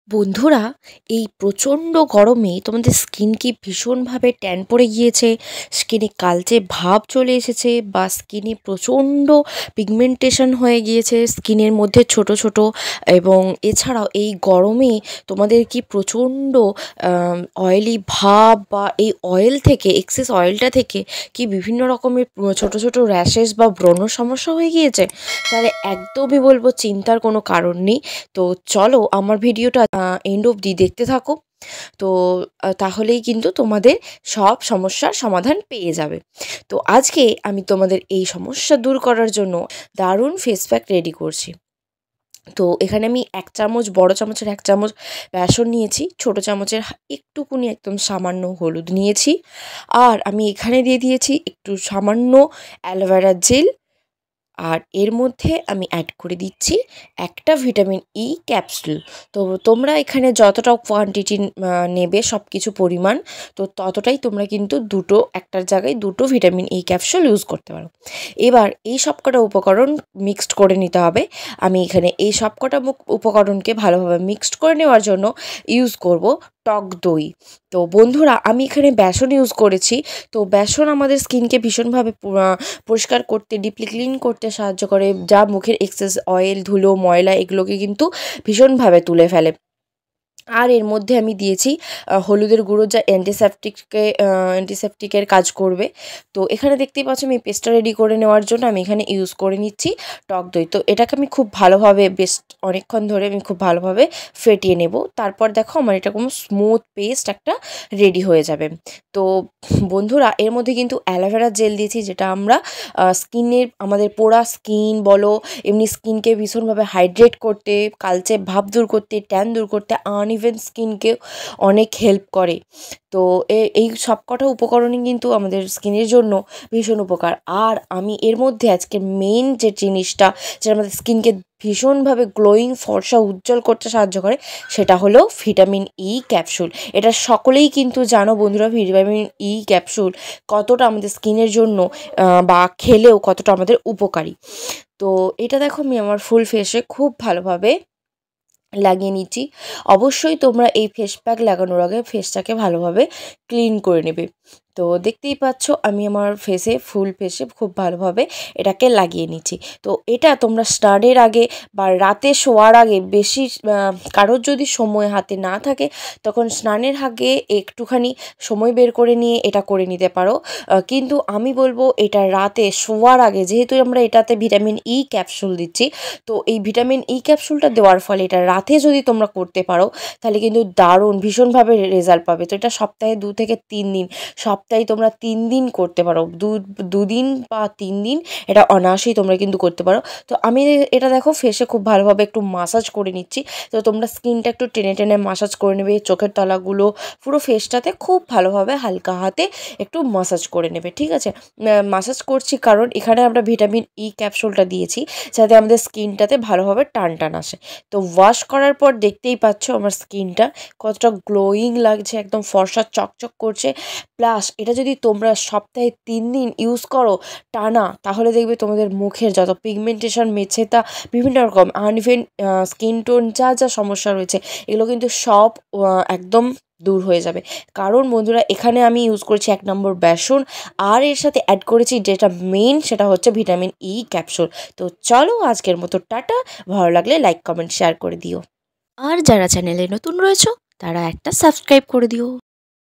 বন্ধুরা, এই প্রচণ্ড গরমে তোমাদের স্কিন কি ভীষণভাবে ট্যান পড়ে গিয়েছে, স্কিনে কালচে ভাব চলে এসেছে, বা স্কিনে প্রচণ্ড পিগমেন্টেশন হয়ে গিয়েছে স্কিনের মধ্যে ছোট ছোট, এবং এছাড়াও এই গরমে তোমাদের কি প্রচণ্ড অয়েলি ভাব, বা এই অয়েল থেকে, এক্সেস অয়েলটা থেকে কি বিভিন্ন রকমের ছোট ছোট র্যাশেস বা ব্রণ সমস্যা হয়ে গিয়েছে, তাহলে একদমই বলবো চিন্তার কোনো কারণ নেই। তো চলো আমার ভিডিওটা এন্ড অবধি দেখতে থাকো। তো তাহলেই কিন্তু তোমাদের সব সমস্যার সমাধান পেয়ে যাবে। তো আজকে আমি তোমাদের এই সমস্যা দূর করার জন্য দারুণ ফেস প্যাক রেডি করছি। তো এখানে আমি 1 চামচ, বড় চামচের 1 চামচ বেসন নিয়েছি, ছোট চামচের একটুকুনি একদম সামান্য হলুদ নিয়েছি, আর আমি এখানে দিয়ে দিয়েছি একটু সামান্য অ্যালোভেরা জেল, আর এর মধ্যে আমি অ্যাড করে দিচ্ছি একটা ভিটামিন ই ক্যাপসুল। তো তোমরা এখানে যতটা কোয়ান্টিটি নেবে সব কিছু পরিমাণ, তো ততটাই তোমরা কিন্তু একটার জায়গায় দুটো ভিটামিন ই ক্যাপসুল ইউজ করতে পারো। এবার এই সবকটা উপকরণ মিক্সড করে নিতে হবে। আমি এখানে এই সবকটা উপকরণকে ভালোভাবে মিক্সড করে নেওয়ার জন্য ইউজ করব টক দই। তো বন্ধুরা, আমি এখানে বেসন ইউজ করেছি। তো বেসন আমাদের স্কিনকে ভীষণভাবে পরিষ্কার করতে, ডিপলি ক্লিন করতে সাহায্য করে, যা মুখের এক্সেস অয়েল, ধুলো, ময়লা এগুলোকে কিন্তু ভীষণভাবে তুলে ফেলে। আর এর মধ্যে আমি দিয়েছি হলুদের গুঁড়ো, যা অ্যান্টিসেপটিকের কাজ করবে। তো এখানে দেখতেই পাচ্ছ আমি পেস্টটা রেডি করে নেওয়ার জন্য আমি এখানে ইউজ করে নিচ্ছি টক দই। তো এটাকে আমি খুব ভালোভাবে অনেকক্ষণ ধরে আমি খুব ভালোভাবে ফেটিয়ে নেব। তারপর দেখো আমার এটা কোনো স্মুথ পেস্ট একটা রেডি হয়ে যাবে। তো বন্ধুরা, এর মধ্যে কিন্তু অ্যালোভেরা জেল দিয়েছি, যেটা আমরা আমাদের পোড়া স্কিন বলো, এমনি স্কিনকে ভীষণভাবে হাইড্রেট করতে, কালচে ভাব দূর করতে, ট্যান দূর করতে, আনইভেন স্কিনকে অনেক হেল্প করে। তো এই সবকটা উপকরণই কিন্তু আমাদের স্কিনের জন্য ভীষণ উপকার। আর আমি এর মধ্যে আজকে মেইন যে জিনিসটা, যেটা আমাদের স্কিনকে ভীষণভাবে গ্লোয়িং, ফর্সা, উজ্জ্বল করতে সাহায্য করে, সেটা হলো ভিটামিন ই ক্যাপসুল। এটা সকলেই কিন্তু জানো বন্ধুরা, ভিটামিন ই ক্যাপসুল কতটা আমাদের স্কিনের জন্য বা খেলেও কতটা আমাদের উপকারী। তো এটা দেখো আমি আমার ফুল ফেসে খুব ভালোভাবে লাগিয়ে নিচ্ছি। অবশ্যই তোমরা এই ফেস প্যাক লাগানোর আগে ফেসটাকে ভালোভাবে ক্লিন করে নেবে। তো দেখতেই পাচ্ছ আমি আমার ফুল ফেসে খুব ভালোভাবে এটাকে লাগিয়ে নিচ্ছি। তো এটা তোমরা স্নানের আগে বা রাতে শোয়ার আগে, বেশি কারোর যদি সময় হাতে না থাকে, তখন স্নানের আগে একটুখানি সময় বের করে নিয়ে এটা করে নিতে পারো। কিন্তু আমি বলবো এটা রাতে শোয়ার আগে, যেহেতু আমরা এটাতে ভিটামিন ই ক্যাপসুল দিচ্ছি, তো এই ভিটামিন ই ক্যাপসুলটা দেওয়ার ফলে এটা রাতে যদি তোমরা করতে পারো, তাহলে কিন্তু দারুণ ভীষণভাবে রেজাল্ট পাবে। তো এটা সপ্তাহে 2 থেকে 3 দিন, সপ্তাহে তোমরা 3 দিন করতে পারো, 2 দিন বা 3 দিন এটা অনায়াসেই তোমরা কিন্তু করতে পারো। তো আমি এটা দেখো ফেসে খুব ভালোভাবে একটু মাসাজ করে নিচ্ছি। তো তোমরা স্কিনটা একটু টেনে টেনে মাসাজ করে নেবে, চোখের তলাগুলো, পুরো ফেসটাতে খুব ভালোভাবে হালকা হাতে একটু মাসাজ করে নেবে, ঠিক আছে? মাসাজ করছি কারণ এখানে আমরা ভিটামিন ই ক্যাপসুলটা দিয়েছি, যাতে আমাদের স্কিনটাতে ভালোভাবে টান টান আসে। তো ওয়াশ করার পর দেখতেই পাচ্ছ আমার স্কিনটা কতটা গ্লোয়িং লাগছে, একদম ফর্সা চকচক করছে। প্লাস এটা যদি তোমরা সপ্তাহে 3 দিন ইউজ করো টানা, তাহলে দেখবে তোমাদের মুখের যত পিগমেন্টেশন, মেছেতা, বিভিন্ন রকম আনইভেন স্কিন টোন, যা যা সমস্যা রয়েছে, এগুলো কিন্তু সব একদম দূর হয়ে যাবে। কারণ বন্ধুরা, এখানে আমি ইউজ করেছি 1 নম্বর বেসন, আর এর সাথে অ্যাড করেছি যেটা মেইন, সেটা হচ্ছে ভিটামিন ই ক্যাপসুল। তো চলো আজকের মতো টাটা। ভালো লাগলে লাইক, কমেন্ট, শেয়ার করে দিও। আর যারা চ্যানেলে নতুন রয়েছে তারা একটা সাবস্ক্রাইব করে দিও।